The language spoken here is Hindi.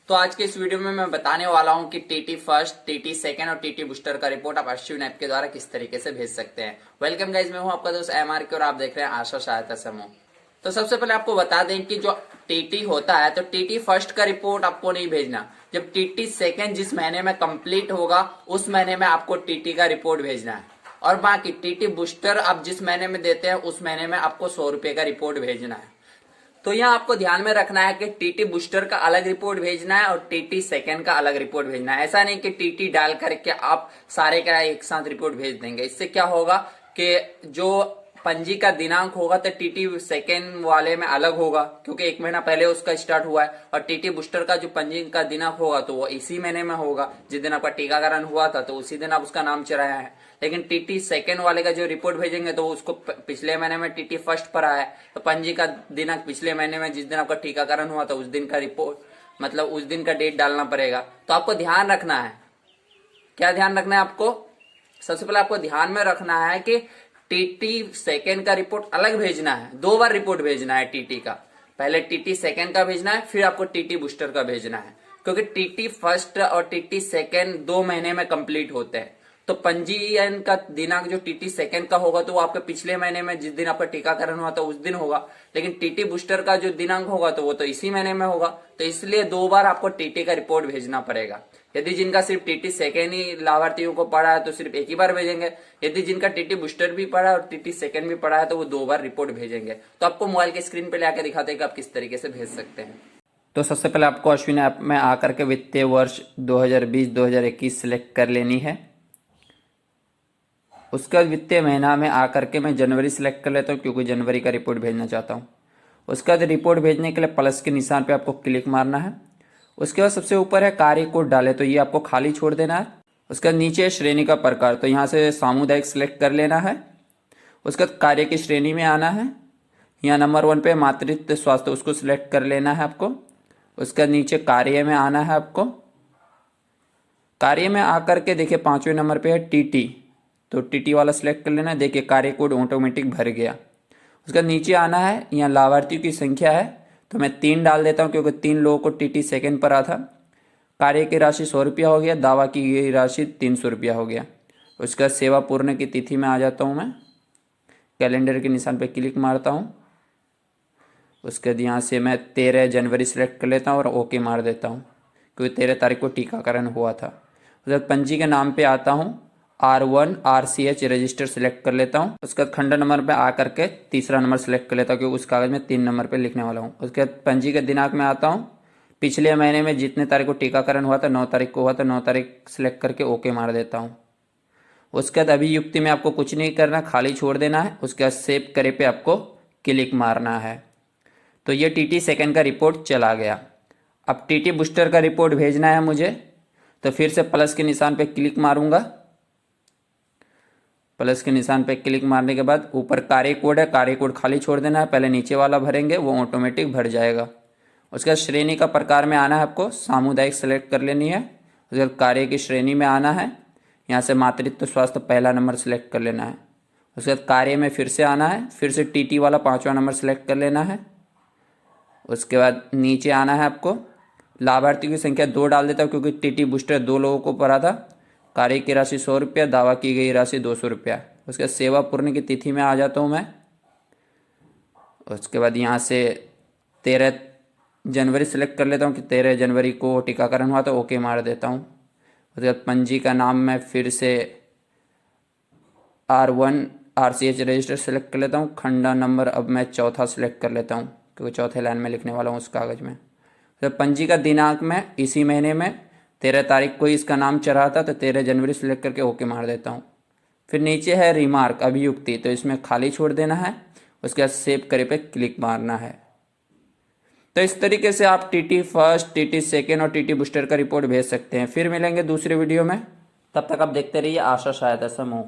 तो आज के इस वीडियो में मैं बताने वाला हूं कि टीटी फर्स्ट, टीटी सेकंड और टीटी बूस्टर का रिपोर्ट आप अश्विन ऐप के द्वारा किस तरीके से भेज सकते हैं। वेलकम गाइज, मैं हूं आपका दोस्त एमआर के और आप देख रहे हैं आशा सहायता समूह। तो सबसे पहले आपको बता दें कि जो टीटी होता है तो टीटी फर्स्ट का रिपोर्ट आपको नहीं भेजना। जब टीटी सेकंड जिस महीने में कंप्लीट होगा उस महीने में आपको टीटी का रिपोर्ट भेजना है, और बाकी टीटी बूस्टर आप जिस महीने में देते हैं उस महीने में आपको 100 रुपए का रिपोर्ट भेजना है। तो यहाँ आपको ध्यान में रखना है कि टीटी बूस्टर का अलग रिपोर्ट भेजना है और टीटी सेकंड का अलग रिपोर्ट भेजना है। ऐसा नहीं कि टीटी डाल करके आप सारे का एक साथ रिपोर्ट भेज देंगे। इससे क्या होगा कि जो पंजी का दिनांक होगा तो टीटी सेकेंड वाले में अलग होगा, क्योंकि एक महीना पहले उसका स्टार्ट हुआ है, और टीटी बूस्टर का जो पंजी का दिनांक होगा तो वो इसी महीने में होगा जिस दिन आपका टीकाकरण हुआ था, तो उसी दिन आप उसका नाम चढ़ाया है। लेकिन टीटी सेकेंड वाले का जो रिपोर्ट भेजेंगे तो उसको पिछले महीने में टीटी फर्स्ट पर आया है तो पंजी का दिनांक पिछले महीने में जिस दिन आपका टीकाकरण हुआ था उस दिन का रिपोर्ट मतलब उस दिन का डेट डालना पड़ेगा। तो आपको ध्यान रखना है, क्या ध्यान रखना है आपको? सबसे पहले आपको ध्यान में रखना है कि टीटी सेकेंड का रिपोर्ट अलग भेजना है। 2 बार रिपोर्ट भेजना है टीटी का। पहले टीटी सेकेंड का भेजना है, फिर आपको टीटी बूस्टर का भेजना है, क्योंकि टीटी फर्स्ट और टीटी सेकेंड 2 महीने में कंप्लीट होते हैं। तो पंजीयन का दिनांक जो टीटी सेकेंड का होगा तो वो आपके पिछले महीने में जिस दिन आपका टीकाकरण हुआ था उस दिन होगा, लेकिन टीटी बूस्टर का जो दिनांक होगा तो वो तो इसी महीने में होगा। तो इसलिए 2 बार आपको टीटी का रिपोर्ट भेजना पड़ेगा। यदि जिनका सिर्फ टीटी सेकेंड ही लाभार्थियों को पड़ा है तो सिर्फ एक ही बार भेजेंगे। यदि जिनका टीटी बूस्टर भी पड़ा है और टीटी सेकेंड भी पड़ा है तो वो 2 बार रिपोर्ट भेजेंगे। तो आपको मोबाइल के स्क्रीन पे लेकर दिखाते हैं कि आप किस तरीके से भेज सकते हैं। तो सबसे पहले आपको अश्विन ऐप में आकर के वित्तीय वर्ष 2020-2021 सिलेक्ट कर लेनी है। उसका वित्तीय महीना में आकर के मैं जनवरी सिलेक्ट कर लेता हूँ, क्योंकि जनवरी का रिपोर्ट भेजना चाहता हूँ। उसके बाद रिपोर्ट भेजने के लिए प्लस के निशान पे आपको क्लिक मारना है। उसके बाद सबसे ऊपर है कार्य कोड डाले, तो ये आपको खाली छोड़ देना है। उसके बाद नीचे श्रेणी का प्रकार, तो यहाँ से सामुदायिक सिलेक्ट कर लेना है। उसके बाद कार्य की श्रेणी में आना है, यहाँ नंबर 1 पे मातृत्व स्वास्थ्य उसको सिलेक्ट कर लेना है आपको। उसके बाद नीचे कार्य में आना है आपको। कार्य में आकर के देखिए 5वें नंबर पे है टीटी, तो टीटी वाला सिलेक्ट कर लेना है। देखिए कार्य कोड ऑटोमेटिक भर गया। उसका नीचे आना है, यहाँ लाभार्थियों की संख्या है तो मैं 3 डाल देता हूँ, क्योंकि 3 लोगों को टीटी सेकेंड पर आ था। कार्य की राशि 100 रुपया हो गया, दावा की गई राशि 300 रुपया हो गया। उसका सेवा पूर्ण की तिथि में आ जाता हूँ मैं, कैलेंडर के निशान पर क्लिक मारता हूँ। उसके बाद यहाँ से मैं 13 जनवरी सिलेक्ट कर लेता हूँ और ओके मार देता हूँ, क्योंकि 13 तारीख को टीकाकरण हुआ था। उसके बाद पंजी के नाम पे आता हूँ, R1 RCH रजिस्टर सिलेक्ट कर लेता हूँ। उसके बाद खंड नंबर पे आकर के तीसरा नंबर सिलेक्ट कर लेता हूँ, क्योंकि उस कागज में 3 नंबर पे लिखने वाला हूँ। उसके बाद पंजी के दिनांक में आता हूँ, पिछले महीने में जितने तारीख को टीकाकरण हुआ था 9 तारीख को हुआ था, 9 तारीख सिलेक्ट करके ओके मार देता हूँ। उसके बाद अभियुक्ति में आपको कुछ नहीं करना, खाली छोड़ देना है। उसके बाद सेव करे पे आपको क्लिक मारना है। तो ये टीटी सेकेंड का रिपोर्ट चला गया। अब टीटी बूस्टर का रिपोर्ट भेजना है मुझे, तो फिर से प्लस के निशान पे क्लिक मारूंगा। प्लस के निशान पे क्लिक मारने के बाद ऊपर कार्य कोड है, कार्य कोड खाली छोड़ देना है। पहले नीचे वाला भरेंगे, वो ऑटोमेटिक भर जाएगा। उसके बाद श्रेणी का प्रकार में आना है, आपको सामुदायिक सेलेक्ट कर लेनी है। उसके बाद कार्य की श्रेणी में आना है, यहाँ से मातृत्व स्वास्थ्य पहला नंबर सेलेक्ट कर लेना है। उसके बाद कार्य में फिर से आना है, फिर से टीटी वाला 5वां नंबर सेलेक्ट कर लेना है। उसके बाद नीचे आना है, आपको लाभार्थियों की संख्या 2 डाल देता हूँ, क्योंकि टीटी बूस्टर 2 लोगों को पड़ा था। कार्य की राशि 100 रुपया, दावा की गई राशि 200 रुपया। उसके सेवा पूर्ण की तिथि में आ जाता हूँ मैं। उसके बाद यहाँ से 13 जनवरी सेलेक्ट कर लेता हूँ कि 13 जनवरी को टीकाकरण हुआ, तो ओके मार देता हूँ। उसके बाद पंजी का नाम मैं फिर से R1 RCH रजिस्टर सेलेक्ट कर लेता हूँ। खंडा नंबर अब मैं 4था सिलेक्ट कर लेता हूँ, क्योंकि 4थे लाइन में लिखने वाला हूँ उस कागज़ में। तो पंजी का दिनांक में इसी महीने में 13 तारीख को ही इसका नाम चढ़ा था, तो 13 जनवरी सेलेक्ट करके ओके मार देता हूँ। फिर नीचे है रिमार्क अभियुक्ति, तो इसमें खाली छोड़ देना है। उसके बाद सेव करे पे क्लिक मारना है। तो इस तरीके से आप टीटी फर्स्ट, टीटी सेकेंड और टीटी बूस्टर का रिपोर्ट भेज सकते हैं। फिर मिलेंगे दूसरे वीडियो में, तब तक आप देखते रहिए आशा सहायता समूह।